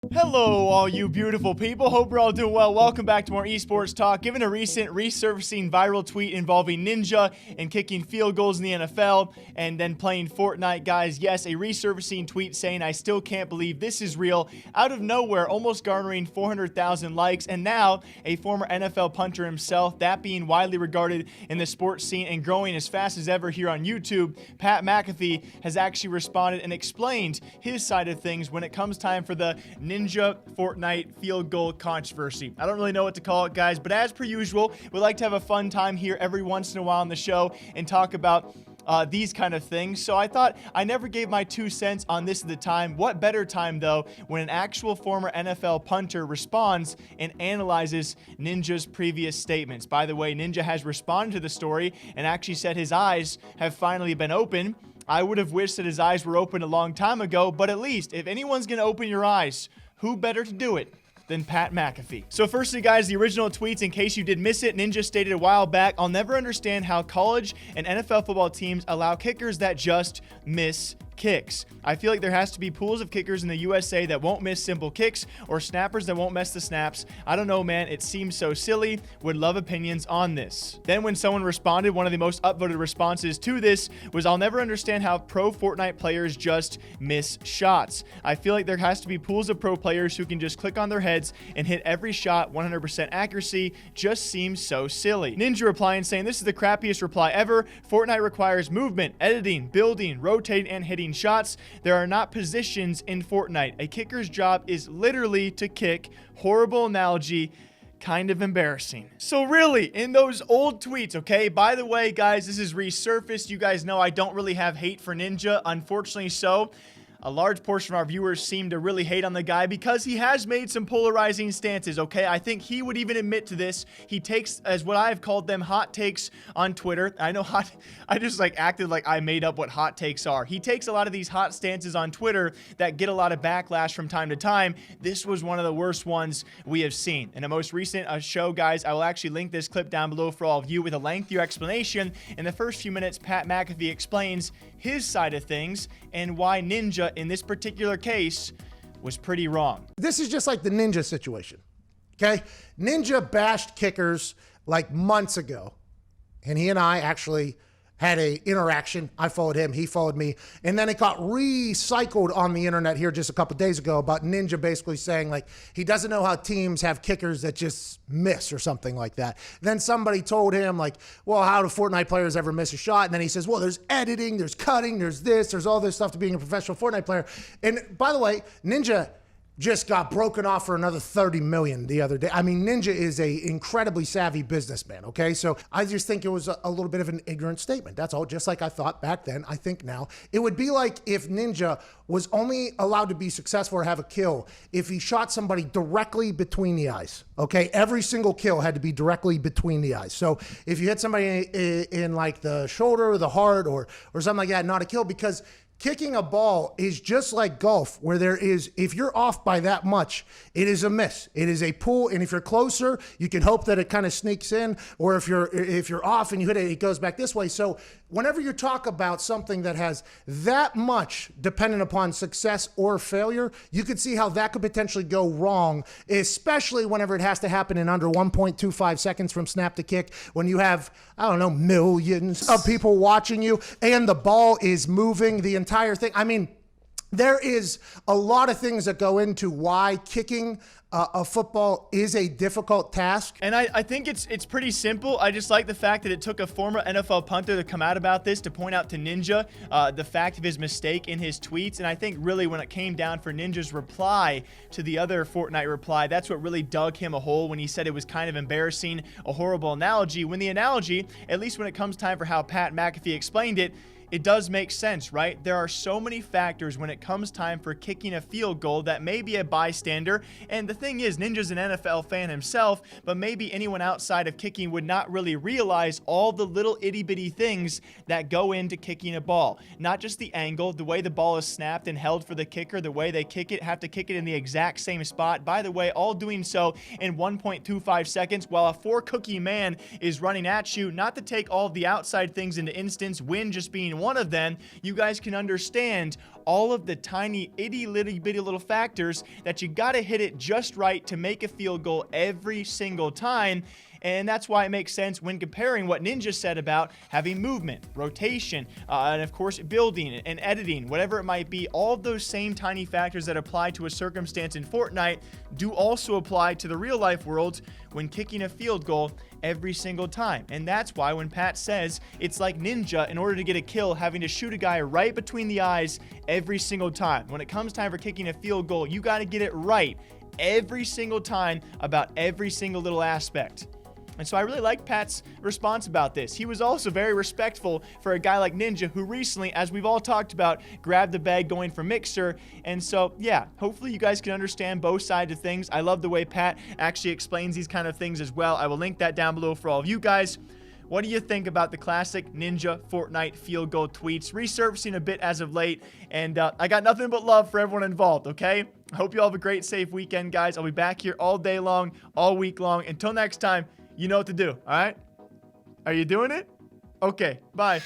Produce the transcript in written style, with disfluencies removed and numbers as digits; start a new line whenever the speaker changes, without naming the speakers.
Hello, all you beautiful people. Hope you're all doing well. Welcome back to more esports talk. Given a recent resurfacing viral tweet involving Ninja and kicking field goals in the NFL and then playing Fortnite, guys, yes, a resurfacing tweet saying, "I still can't believe this is real," out of nowhere, almost garnering 400,000 likes. And now a former NFL punter himself, that being widely regarded in the sports scene and growing as fast as ever here on YouTube, Pat McAfee has actually responded and explained his side of things when it comes time for the Ninja Fortnite field goal controversy. I don't really know what to call it, guys, but as per usual, we like to have a fun time here every once in a while on the show and talk about these kind of things. So I thought I never gave my 2 cents on this at the time. What better time, though, when an actual former NFL punter responds and analyzes Ninja's previous statements. By the way, Ninja has responded to the story and actually said his eyes have finally been open. I would have wished that his eyes were open a long time ago, but at least if anyone's going to open your eyes, who better to do it than Pat McAfee? So firstly, guys, the original tweets, in case you did miss it, Ninja stated a while back, "I'll never understand how college and NFL football teams allow kickers that just miss kicks. I feel like there has to be pools of kickers in the USA that won't miss simple kicks or snappers that won't mess the snaps. I don't know, man. It seems so silly. Would love opinions on this." Then when someone responded, one of the most upvoted responses to this was, "I'll never understand how pro Fortnite players just miss shots. I feel like there has to be pools of pro players who can just click on their heads and hit every shot 100% accuracy. Just seems so silly." Ninja replying saying, "This is the crappiest reply ever. Fortnite requires movement, editing, building, rotating, and hitting shots. There are not positions in Fortnite. A kicker's job is literally to kick." Horrible analogy. Kind of embarrassing. So really, in those old tweets, okay, by the way, guys, this is resurfaced. You guys know I don't really have hate for Ninja, unfortunately so. A large portion of our viewers seem to really hate on the guy because he has made some polarizing stances, okay? I think he would even admit to this. He takes, as what I've called them, hot takes on Twitter. I know I just like acted like I made up what hot takes are. He takes a lot of these hot stances on Twitter that get a lot of backlash from time to time. This was one of the worst ones we have seen. In a most recent show, guys, I will actually link this clip down below for all of you with a lengthier explanation. In the first few minutes, Pat McAfee explains his side of things and why Ninja in this particular case was pretty wrong.
This is just like the Ninja situation, okay? Ninja bashed kickers like months ago, and he and I actually had a interaction. I followed him, he followed me, and then it got recycled on the internet here just a couple days ago about Ninja basically saying like he doesn't know how teams have kickers that just miss or something like that. Then somebody told him like, well, how do Fortnite players ever miss a shot? And then he says, well, there's editing, there's cutting, there's this, there's all this stuff to being a professional Fortnite player. And by the way, Ninja just got broken off for another 30 million the other day. I mean, Ninja is a incredibly savvy businessman, okay? So I just think it was a little bit of an ignorant statement. That's all. Just like I thought back then, I think now. It would be like if Ninja was only allowed to be successful or have a kill if he shot somebody directly between the eyes, okay? Every single kill had to be directly between the eyes. So if you hit somebody in like the shoulder or the heart or something like that, not a kill, because kicking a ball is just like golf, where there is, if you're off by that much, it is a miss. It is a pull, and if you're closer, you can hope that it kind of sneaks in, or if you're off and you hit it, it goes back this way. So whenever you talk about something that has that much dependent upon success or failure, you could see how that could potentially go wrong, especially whenever it has to happen in under 1.25 seconds from snap to kick, when you have, I don't know, millions of people watching you, and the ball is moving the entire thing. I mean, there is a lot of things that go into why kicking a football is a difficult task.
And I think it's pretty simple. I just like the fact that it took a former NFL punter to come out about this, to point out to Ninja the fact of his mistake in his tweets. And I think really when it came down for Ninja's reply to the other Fortnite reply, that's what really dug him a hole when he said it was kind of embarrassing, a horrible analogy. When the analogy, at least when it comes time for how Pat McAfee explained it, it does make sense, right? There are so many factors when it comes time for kicking a field goal that may be a bystander. And the thing is, Ninja's an NFL fan himself, but maybe anyone outside of kicking would not really realize all the little itty bitty things that go into kicking a ball. Not just the angle, the way the ball is snapped and held for the kicker, the way they kick it, have to kick it in the exact same spot. By the way, all doing so in 1.25 seconds while a 4-cookie man is running at you. Not to take all of the outside things into instance, wind just being one of them, you guys can understand all of the tiny itty bitty little factors that you got to hit it just right to make a field goal every single time. And that's why it makes sense when comparing what Ninja said about having movement, rotation, and of course building and editing, whatever it might be. All of those same tiny factors that apply to a circumstance in Fortnite do also apply to the real life world when kicking a field goal every single time. And that's why when Pat says it's like Ninja, in order to get a kill, having to shoot a guy right between the eyes every single time. When it comes time for kicking a field goal, you got to get it right every single time about every single little aspect. And so I really like Pat's response about this. He was also very respectful for a guy like Ninja, who recently, as we've all talked about, grabbed the bag going for Mixer. And so, yeah, hopefully you guys can understand both sides of things. I love the way Pat actually explains these kind of things as well. I will link that down below for all of you guys. What do you think about the classic Ninja Fortnite field goal tweets? Resurfacing a bit as of late, and I got nothing but love for everyone involved, okay? I hope you all have a great, safe weekend, guys. I'll be back here all day long, all week long. Until next time, you know what to do, all right? Are you doing it? Okay, bye.